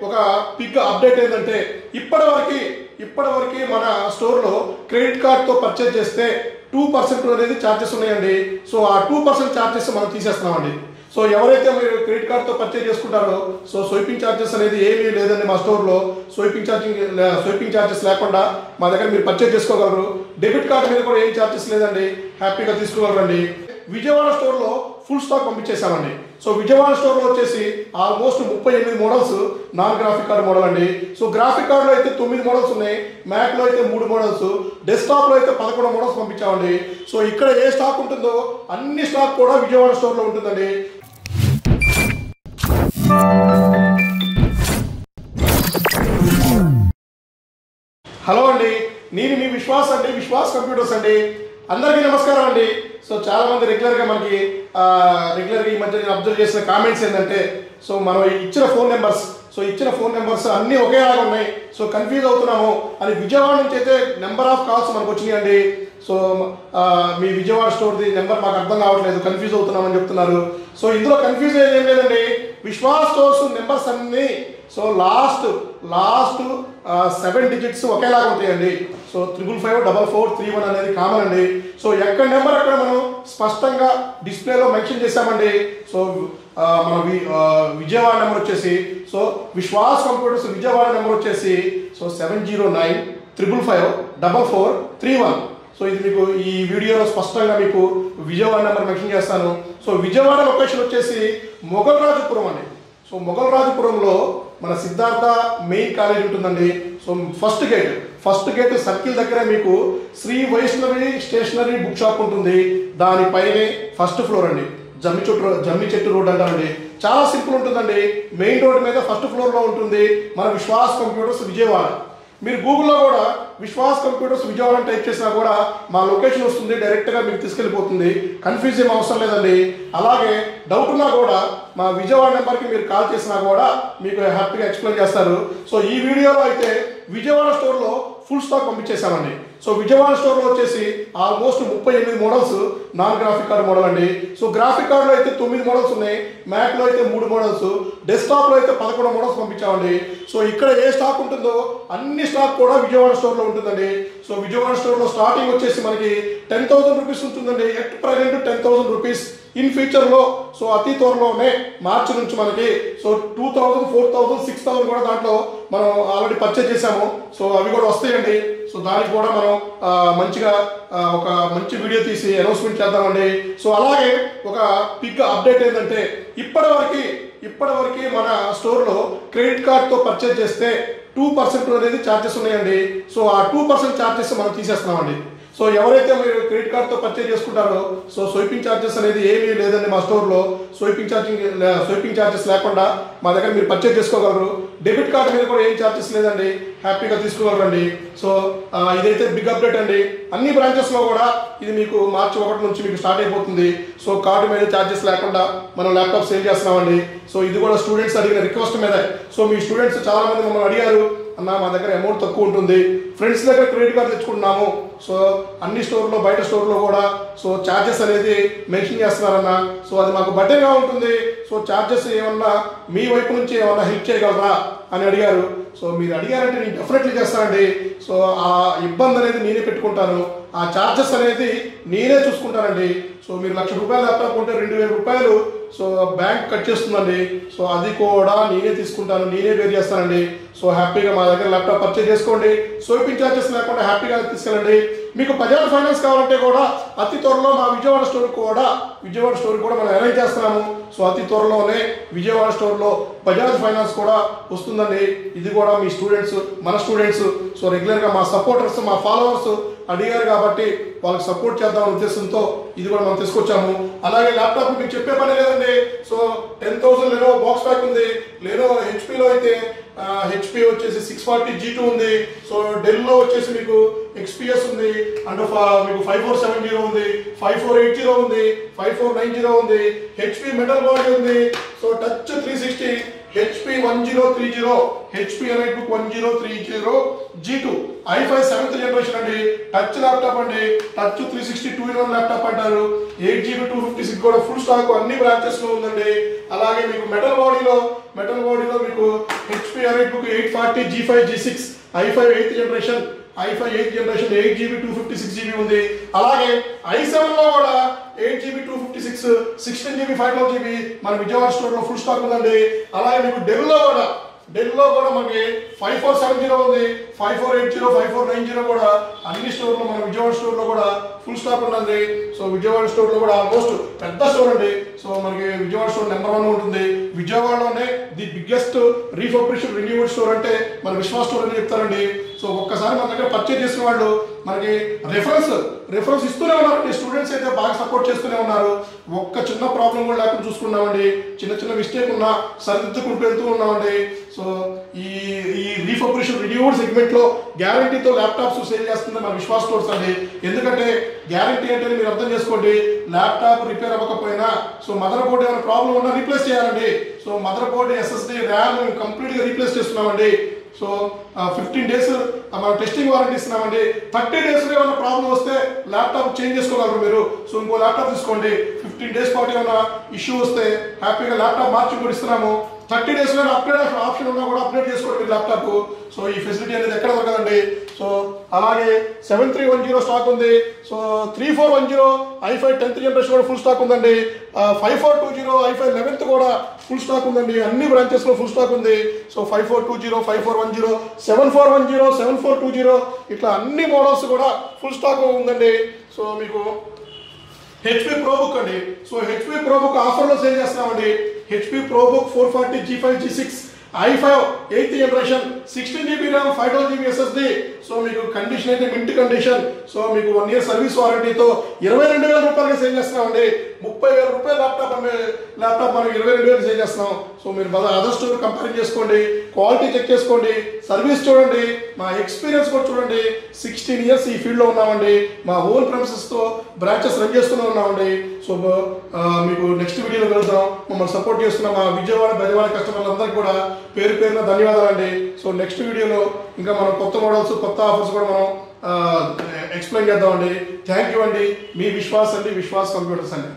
ఒక big update ఏంటంటే ఇప్పటివరకు మన స్టోర్లో క్రెడిట్ కార్డ్తో పర్చేజ్ చేస్తే 2% అనేది ఛార్జెస్ ఉన్నాయండి. సో ఆ 2% ఛార్జెస్ మనం తీసేస్తున్నామండి. సో ఎవరైతే మీరు క్రెడిట్ కార్డ్తో పర్చేజ్ చేసుకుంటారో సో స్వైపింగ్ ఛార్జెస్ అనేది ఏమీ లేదండి. మా స్టోర్లో స్వైపింగ్ ఛార్జెస్ లేకుండా మా దగ్గర మీరు పర్చేజ్ చేసుకోగలరు. డెబిట్ కార్డ్ మీద కూడా ఏం ఛార్జెస్ లేదండి, హ్యాపీగా తీసుకోగలరండి. విజయవాడ స్టోర్లో ఫుల్ స్టాక్ పంపించేసామండి. సో విజయవాడ స్టోర్లో వచ్చేసి almost 38 models non graphic card model అండి. సో గ్రాఫిక్ కార్డులో అయితే 9 మోడల్స్ ఉన్నాయి, మ్యాక్లో అయితే 3 మోడల్స్, డెస్క్టాప్లో అయితే 11 మోడల్స్ పంపించామండి. సో ఇక్కడ ఏ స్టాక్ ఉంటుందో అన్ని స్టాక్ కూడా విజయవాడ స్టోర్లో ఉంటుందండి. హలో అండి, నేను మీ విశ్వాస్ కంప్యూటర్స్ అండి. అందరికీ నమస్కారం అండి. సో చాలా మంది రెగ్యులర్గా ఈ మధ్య నేను అబ్జర్వ్ చేసిన కామెంట్స్ ఏంటంటే సో మనం ఇచ్చిన ఫోన్ నెంబర్స్ అన్నీ ఒకేలాగా ఉన్నాయి, సో కన్ఫ్యూజ్ అవుతున్నాము అని. విజయవాడ నుంచి అయితే నెంబర్ ఆఫ్ కాల్స్ మనకు వచ్చినాయండి. సో మీ విజయవాడ స్టోర్ది నెంబర్ మాకు అర్థం కావట్లేదు, కన్ఫ్యూజ్ అవుతున్నామని చెప్తున్నారు. సో ఇందులో కన్ఫ్యూజ్ అయ్యేది ఏం లేదండి, విశ్వాస్ స్టోర్స్ నెంబర్స్ అన్నీ సో లాస్ట్ 7 డిజిట్స్ ఒకేలాగా ఉంటాయండి. సో 5554431 అనేది కామన్ అండి. సో ఎక్కడ నెంబర్ అక్కడ మనం స్పష్టంగా డిస్ప్లేలో మెన్షన్ చేశామండి. సో మన విజయవాడ నెంబర్ వచ్చేసి so Vishwas computers Vijayawada number వచ్చేసి సో 7095554431. సో ఇది మీకు ఈ వీడియోలో స్పష్టంగా మీకు విజయవాడ నెంబర్ మెన్షన్ చేస్తాను. సో విజయవాడ లొకేషన్ వచ్చేసి మొఘల్ రాజపురం అండి. సో మొఘల్ రాజపురంలో మన సిద్ధార్థ మెయిన్ కాలేజ్ ఉంటుందండి. సో ఫస్ట్ గేట్ సర్కిల్ దగ్గర మీకు Sri Vaishnavi stationery book shop ఉంటుంది. దానిపైనే ఫస్ట్ ఫ్లోర్ అండి, జమ్మి చెట్టు రోడ్ అంటారండి. చాలా సింపుల్ ఉంటుందండి. మెయిన్ రోడ్ మీద ఫస్ట్ ఫ్లోర్లో ఉంటుంది మన విశ్వాస్ కంప్యూటర్స్ విజయవాడ. మీరు గూగుల్లో కూడా విశ్వాస్ కంప్యూటర్స్ విజయవాడ టైప్ చేసినా కూడా మా లొకేషన్ వస్తుంది, డైరెక్ట్గా మీకు తీసుకెళ్ళిపోతుంది. కన్ఫ్యూజ్ ఏం అవసరం లేదండి. అలాగే డౌట్ ఉన్నా కూడా మా విజయవాడ నెంబర్కి మీరు కాల్ చేసినా కూడా మీకు హ్యాపీగా ఎక్స్ప్లెయిన్ చేస్తారు. సో ఈ వీడియోలో అయితే విజయవాడ స్టోర్లో ఫుల్ స్టాక్ పంపించేసామండి. సో విజయవాడ స్టోర్లో వచ్చేసి almost 38 models non graphic card model అండి. సో గ్రాఫిక్ కార్డులో అయితే 9 మోడల్స్ ఉన్నాయి, మ్యాక్లో అయితే 3 మోడల్స్, డెస్క్టాప్లో అయితే 11 మోడల్స్ పంపించామండి. సో ఇక్కడ ఏ స్టాక్ ఉంటుందో అన్ని స్టాక్ కూడా విజయవాడ స్టోర్లో ఉంటుందండి. సో విజయవాడ స్టోర్లో స్టార్టింగ్ వచ్చేసి మనకి 10,000 రూపీస్ ఉంటుందండి. At present 10,000 rupees. ఇన్ ఫ్యూచర్లో సో అతి త్వరలోనే మార్చి నుంచి మనకి సో 2,000, 4,000, 6,000 కూడా దాంట్లో మనం ఆల్రెడీ పర్చేజ్ చేసాము. సో అవి కూడా వస్తాయండి. సో దానికి కూడా మనం మంచిగా ఒక మంచి వీడియో తీసి అనౌన్స్మెంట్ చేద్దామండి. సో అలాగే ఒక బిగ్ అప్డేట్ ఏంటంటే ఇప్పటివరకు మన స్టోర్లో క్రెడిట్ కార్డ్తో పర్చేజ్ చేస్తే 2% అనేది ఛార్జెస్ ఉన్నాయండి. సో ఆ 2% ఛార్జెస్ మనం తీసేస్తున్నామండి. సో ఎవరైతే మీరు క్రెడిట్ కార్డ్తో పర్చేజ్ చేసుకుంటారో సో స్వైపింగ్ ఛార్జెస్ అనేది ఏమీ లేదండి. మా స్టోర్లో స్వైపింగ్ ఛార్జెస్ లేకుండా మా దగ్గర మీరు పర్చేజ్ చేసుకోగలరు. డెబిట్ కార్డ్ మీద కూడా ఏం ఛార్జెస్ లేదండి, హ్యాపీగా తీసుకోగలరండి. సో ఇదైతే బిగ్ అప్డేట్ అండి. అన్ని బ్రాంచెస్లో కూడా ఇది మీకు మార్చి 1 నుంచి మీకు స్టార్ట్ అయిపోతుంది. సో కార్డు మీద ఛార్జెస్ లేకుండా మనం ల్యాప్టాప్ సేల్ చేస్తున్నామండి. సో ఇది కూడా స్టూడెంట్స్ అడిగిన రిక్వెస్ట్ మీద. సో మీ స్టూడెంట్స్ చాలామంది మమ్మల్ని అడిగారు, అన్న మా దగ్గర అమౌంట్ తక్కువ ఉంటుంది, ఫ్రెండ్స్ దగ్గర క్రెడిట్ కార్డ్ తెచ్చుకుంటున్నాము, సో అన్ని స్టోర్లో బయట స్టోర్లో కూడా సో ఛార్జెస్ అనేది మెన్షన్ చేస్తున్నారన్న. సో అది మాకు బడ్డేగా ఉంటుంది. సో ఛార్జెస్ ఏమన్నా మీ వైపు నుంచి ఏమన్నా హెల్ప్ చేయగలరా అని అడిగారు. సో మీరు అడిగారంటే నేను డెఫినెట్లీ చేస్తానండి. సో ఆ ఇబ్బంది అనేది నేనే పెట్టుకుంటాను, ఆ ఛార్జెస్ అనేది నేనే చూసుకుంటానండి. సో మీరు ₹1,00,000 ల్యాప్టాప్ ఉంటే ₹2,000 సో బ్యాంక్ కట్ చేస్తుందండి. సో అది కూడా నేనే తీసుకుంటాను, నేనే పే చేస్తానండి. సో హ్యాపీగా మా దగ్గర ల్యాప్టాప్ పర్చేజ్ చేసుకోండి. స్వైపింగ్ ఛార్జెస్ లేకుండా హ్యాపీగా తీసుకెళ్ళండి. మీకు బజాజ్ ఫైనాన్స్ కావాలంటే కూడా అతి త్వరలో మా విజయవాడ స్టోర్ కూడా మనం అరేంజ్ చేస్తున్నాము. సో అతి త్వరలోనే విజయవాడ స్టోర్లో బజాజ్ ఫైనాన్స్ కూడా వస్తుందండి. ఇది కూడా మీ స్టూడెంట్స్, మన స్టూడెంట్స్ సో రెగ్యులర్గా మా సపోర్టర్స్, మా ఫాలోవర్స్ అడిగారు కాబట్టి వాళ్ళకి సపోర్ట్ చేద్దామనే ఉద్దేశంతో ఇది కూడా మనం తీసుకొచ్చాము. అలాగే ల్యాప్టాప్ మీకు చెప్పే పని లేదండి. సో 10,000 లెనోవో బాక్స్ ప్యాక్ ఉంది. లెనోవో హెచ్పీలో అయితే హెచ్పీ వచ్చేసి 640 G2 ఉంది. సో డెల్లో వచ్చేసి మీకు ఎక్స్పీఎస్ ఉంది, అండ్ మీకు 5470 ఉంది, 5480 ఉంది, 5490 ఉంది, హెచ్పీ మెటల్ బాడీ ఉంది. So touch 360 HP 1030, HP EliteBook 1030 G2 i5 7th generation అండి. టచ్ ల్యాప్టాప్ అండి, టచ్ 360 2-in-1 ల్యాప్టాప్ అంటారు. 8GB 256 కూడా ఫుల్ స్టాక్ అన్ని బ్రాంచెస్ లో ఉందండి. అలాగే మీకు మెటల్ బాడీలో మెటల్ బాడీలో మీకు HP EliteBook 840 G5 G6 i5 8th generation i5 8th generation 8GB 256GB ఉంది. అలాగే i7లో కూడా 8GB 256 16GB 512GB మన విజయవాడ స్టోర్లో ఫుల్ స్టాక్ ఉందండి. అలాగే మీకు డెల్లో కూడా మనకి 5470 ఉంది, 5480 5490 కూడా అన్ని స్టోర్లో మన విజయవాడ స్టోర్లో కూడా ఫుల్ స్టాక్ ఉందండి. సో విజయవాడ స్టోర్లో కూడా ఆల్మోస్ట్ పెద్ద స్టోర్ అండి. సో మనకి విజయవాడ స్టోర్ నెంబర్ 1 ఉంటుంది. విజయవాడలోనే the biggest refurbished renewal store అంటే మన విశ్వాస్ స్టోర్ అని చెప్తారండి. సో ఒక్కసారి మన దగ్గర పర్చేజ్ చేసిన వాళ్ళు మనకి రెఫరెన్స్ ఇస్తూనే ఉన్నారండి. స్టూడెంట్స్ అయితే బాగా సపోర్ట్ చేస్తూనే ఉన్నారు. ఒక్క చిన్న ప్రాబ్లం కూడా లేకుండా చూసుకున్నామండి. చిన్న మిస్టేక్ ఉన్నా సరిదిద్దుకుంటూ వెళ్తూ ఉన్నామండి. సో ఈ రీఫర్బిష్డ్ రెన్యూవల్ సెగ్మెంట్లో గ్యారంటీతో ల్యాప్టాప్స్ సేల్ చేస్తుంది మన విశ్వాస్ స్టోర్స్ అండి. ఎందుకంటే గ్యారంటీ అంటే మీరు అర్థం చేసుకోండి, ల్యాప్టాప్ రిపేర్ అవ్వకపోయినా సో మదర్ బోర్డు ఏమైనా ప్రాబ్లం ఉన్నా రీప్లేస్ చేయాలండి. So mother board SSD RAM కంప్లీట్గా రీప్లేస్ చేస్తున్నామండి. సో 15 days మన టెస్టింగ్ వారంటీ ఇస్తున్నామండి. 30 days ఏమైనా ప్రాబ్లం వస్తే ల్యాప్టాప్ చేంజ్ చేసుకోగలరు మీరు. సో ఇంకో ల్యాప్టాప్ తీసుకోండి. 15 days పాటు ఏమైనా ఇష్యూ వస్తే హ్యాపీగా ల్యాప్టాప్ మార్చి కూడా ఇస్తున్నాము. 30 days అప్గ్రేడ్ ఆప్షన్ ఉన్నా కూడా అప్గ్రేడ్ చేసుకోండి మీరు ల్యాప్టాప్. సో ఈ ఫెసిలిటీ అనేది ఎక్కడ దొరకదండి. సో అలాగే 7310 స్టాక్ ఉంది. సో 3410 i5 10th జనరేషన్ కూడా ఫుల్ స్టాక్ ఉందండి. 5420 i5 11th కూడా ఫుల్ స్టాక్ ఉందండి. అన్ని బ్రాంచెస్లో ఫుల్ స్టాక్ ఉంది. సో 5420 5410 7410 7420 ఇట్లా అన్ని మోడల్స్ కూడా ఫుల్ స్టాక్ ఉందండి. సో మీకు HP ProBook అండి. సో HP ProBook ఆఫర్లో సేల్ చేస్తున్నామండి. HP ProBook 440 G5 G6 i5 8th generation 16GB RAM 512GB SSD. So మీకు కండిషన్ అయితే మింట్ కండిషన్. సో మీకు 1 year సర్వీస్ వారంటీతో 22,000 రూపాయలకి సేల్ చేస్తున్నామండి. 30,000 రూపాయల ల్యాప్టాప్ మనం 22,000 సేల్ చేస్తున్నాం. సో మీరు అదర్ స్టోర్ కంపేర్ చేసుకోండి, క్వాలిటీ చెక్ చేసుకోండి, సర్వీస్ చూడండి, మా ఎక్స్పీరియన్స్ కూడా చూడండి. 16 years ఈ ఫీల్డ్లో ఉన్నామండి. మా ఓన్ ప్రెమిసెస్తో బ్రాంచెస్ రన్ చేస్తూనే ఉన్నామండి. సో మీకు నెక్స్ట్ వీడియోలో కలుద్దాం. మమ్మల్ని సపోర్ట్ చేస్తున్న మా విజయవాడ బెజవాడ కస్టమర్లందరికీ కూడా పేరున ధన్యవాదాలండి. సో నెక్స్ట్ వీడియోలో ఇంకా మనం కొత్త మోడల్స్ కొత్త ఆఫర్స్ కూడా మనం ఎక్స్ప్లెయిన్ చేద్దామండి. థ్యాంక్ యూ అండి. మీ విశ్వాస్ అండి, విశ్వాస్ కంప్యూటర్స్ అండి.